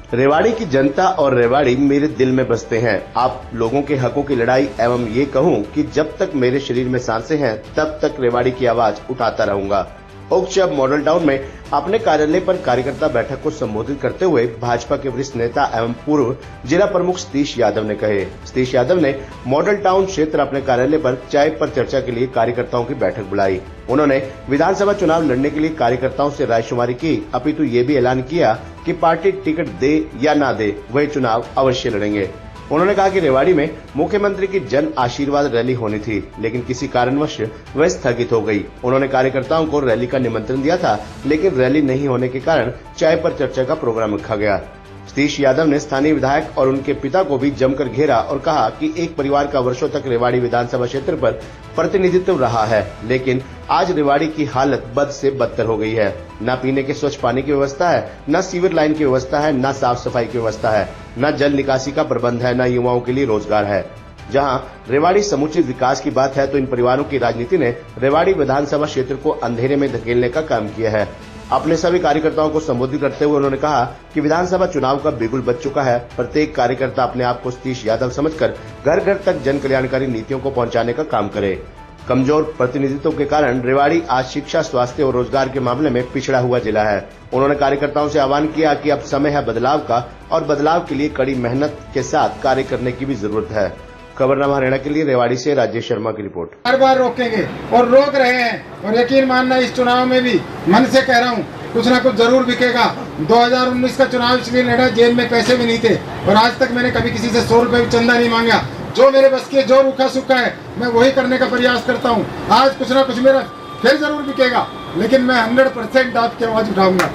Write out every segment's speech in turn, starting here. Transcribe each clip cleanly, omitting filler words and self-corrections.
रेवाड़ी की जनता और रेवाड़ी मेरे दिल में बसते हैं। आप लोगों के हकों की लड़ाई एवं ये कहूं कि जब तक मेरे शरीर में सांसें हैं तब तक रेवाड़ी की आवाज उठाता रहूंगा। उच्चब मॉडल टाउन में अपने कार्यालय पर कार्यकर्ता बैठक को संबोधित करते हुए भाजपा के वरिष्ठ नेता एवं पूर्व जिला प्रमुख सतीश यादव ने कहे। सतीश यादव ने मॉडल टाउन क्षेत्र अपने कार्यालय पर चाय पर चर्चा के लिए कार्यकर्ताओं की बैठक बुलाई। उन्होंने विधानसभा चुनाव लड़ने के लिए कार्यकर्ताओं से रायशुमारी की, अपितु ये भी ऐलान किया कि पार्टी टिकट दे या ना दे वह चुनाव अवश्य लड़ेंगे। उन्होंने कहा कि रेवाड़ी में मुख्यमंत्री की जन आशीर्वाद रैली होनी थी, लेकिन किसी कारणवश वह स्थगित हो गई। उन्होंने कार्यकर्ताओं को रैली का निमंत्रण दिया था, लेकिन रैली नहीं होने के कारण चाय पर चर्चा का प्रोग्राम रखा गया। सतीश यादव ने स्थानीय विधायक और उनके पिता को भी जमकर घेरा और कहा कि एक परिवार का वर्षों तक रेवाड़ी विधानसभा क्षेत्र पर प्रतिनिधित्व रहा है, लेकिन आज रेवाड़ी की हालत बद से बदतर हो गई है। न पीने के स्वच्छ पानी की व्यवस्था है, न सीवर लाइन की व्यवस्था है, न साफ सफाई की व्यवस्था है, न जल निकासी का प्रबंध है, न युवाओं के लिए रोजगार है। जहां रेवाड़ी समुचित विकास की बात है तो इन परिवारों की राजनीति ने रेवाड़ी विधानसभा क्षेत्र को अंधेरे में धकेलने का काम किया है। अपने सभी कार्यकर्ताओं को संबोधित करते हुए उन्होंने कहा कि विधानसभा चुनाव का बिगुल बज चुका है। प्रत्येक कार्यकर्ता अपने आप को सतीश यादव समझकर घर घर तक जन कल्याणकारी नीतियों को पहुंचाने का काम करे। कमजोर प्रतिनिधित्व के कारण रेवाड़ी आज शिक्षा, स्वास्थ्य और रोजगार के मामले में पिछड़ा हुआ जिला है। उन्होंने कार्यकर्ताओं से आह्वान किया कि अब समय है बदलाव का और बदलाव के लिए कड़ी मेहनत के साथ कार्य करने की भी जरूरत है। खबरनामा हरियाणा के लिए रेवाड़ी से राजेश शर्मा की रिपोर्ट। हर बार रोकेंगे और रोक रहे हैं और यकीन मानना इस चुनाव में भी मन से कह रहा हूँ कुछ ना कुछ जरूर बिकेगा। 2019 का चुनाव इसलिए लड़ा, जेब में पैसे भी नहीं थे और आज तक मैंने कभी किसी से 100 रुपए भी चंदा नहीं मांगा। जो मेरे बस के जो रूखा सूखा है मैं वही करने का प्रयास करता हूँ। आज कुछ ना कुछ मेरा फिर जरूर बिकेगा, लेकिन मैं 100% आपकी आवाज उठाऊंगा।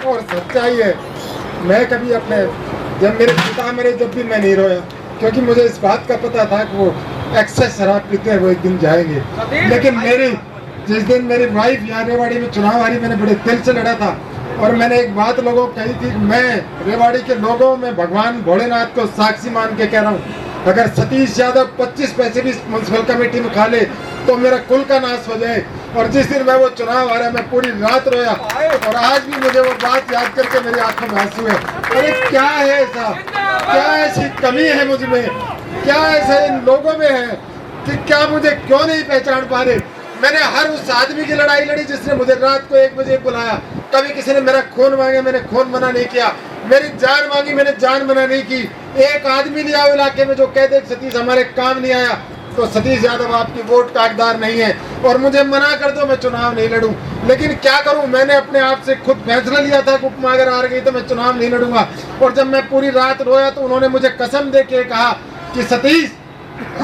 और सच्चाई है, मैं कभी अपने जब भी मैं नहीं रोया, क्योंकि मुझे इस बात का पता था कि वो एक्सेस शराब पीते हैं वो एक दिन जाएंगे। लेकिन जिस दिन मेरी वाइफ यहाँ रेवाड़ी में चुनाव हारी, मैंने बड़े दिल से लड़ा था और मैंने एक बात लोगों को कही थी कि मैं रेवाड़ी के लोगों में भगवान भोलेनाथ को साक्षी मान के कह रहा हूँ, अगर सतीश यादव 25 पैसे भी म्युनिसिपल कमेटी में खा ले तो मेरा कुल का नाश हो जाए। और जिस दिन मैं वो चुनाव हारा मैं पूरी रात रोया और आज भी मुझे वो बात याद करके मेरी आंखों में आंसू है। अरे क्या है ऐसा, क्या ऐसी कमी है मुझ में, क्या ऐसा इन लोगों में है कि क्या मुझे क्यों नहीं पहचान पा रहे। मैंने हर उस आदमी की लड़ाई लड़ी जिसने मुझे रात को 1 बजे बुलाया। कभी किसी ने मेरा खून मांगा, मैंने खून मना नहीं किया। मेरी जान मांगी, मैंने जान मना नहीं की। एक आदमी नहीं आया इलाके में जो कह दे सतीश हमारे काम नहीं आया तो सतीश यादव आपकी वोट का हकदार नहीं है और मुझे मना कर दो, मैं चुनाव नहीं लड़ूं। लेकिन क्या करूं, मैंने अपने आप से खुद फैसला लिया था कि उपमा अगर हार गई तो मैं चुनाव नहीं लड़ूंगा। और जब मैं पूरी रात रोया तो उन्होंने मुझे कसम दे के कहा कि सतीश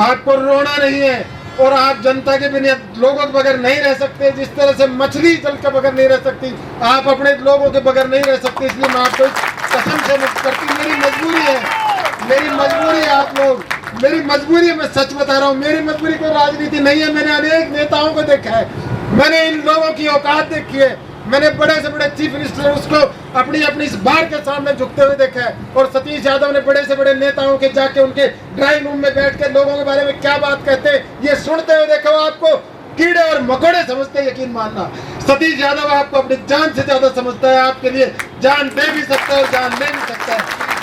आपको रोना नहीं है और आप जनता के बिना लोगों के बगैर नहीं रह सकते। जिस तरह से मछली जल के बगैर नहीं रह सकती, आप अपने लोगों के बगैर नहीं रह सकते। इसलिए मैं आपको कसम से मुक्त करती, मेरी मजबूरी है, आप लोग, मेरी मजबूरी है। मैं सच बता रहा हूँ, मेरी मजबूरी कोई राजनीति नहीं है। मैंने अनेक नेताओं को देखा है, मैंने इन लोगों की औकात देखी है। मैंने बड़े से बड़े चीफ मिनिस्टर उसको अपनी इस बार के सामने झुकते हुए देखा है और सतीश यादव ने बड़े से बड़े नेताओं के जाके उनके ड्राइंग रूम में बैठ कर लोगों के बारे में क्या बात कहते हैं ये सुनते हुए देखा। आपको कीड़े और मकोड़े समझते हैं, यकीन मानना सतीश यादव आपको अपनी जान से ज्यादा समझता है। आपके लिए जान दे भी सकता है और जान ले भी सकता है।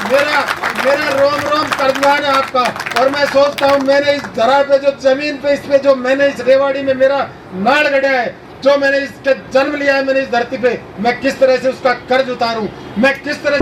मेरा रोम रोम कर्जदार है आपका। और मैं सोचता हूँ मैंने इस धरा पे जो जमीन पे इस पे जो मैंने इस रेवाड़ी में मेरा नाड़ गड़ा है, जो मैंने इसके जन्म लिया है, मैंने इस धरती पे, मैं किस तरह से उसका कर्ज उतारूं, मैं किस तरह